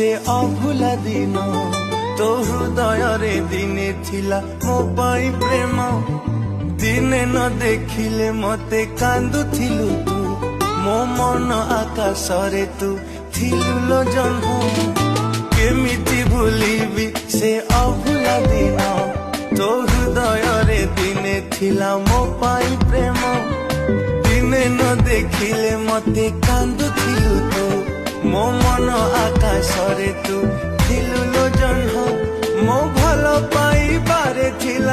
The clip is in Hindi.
से अभुला दिन तो हृदय रे दिने थिला मो पाई प्रेम दिने न देखिले मते कांदुथिलु तू मो मन आकाश रे तू थिलु लो जन्म केमिति भूलिबी से अभुला दिन तो हृदय रे दिने थिला मो पाई प्रेम दिने न देखिले मते कांदुथिलु तू मो मन आकाश रे तू थिलु लो जन्म मो भल पाइबारे थिला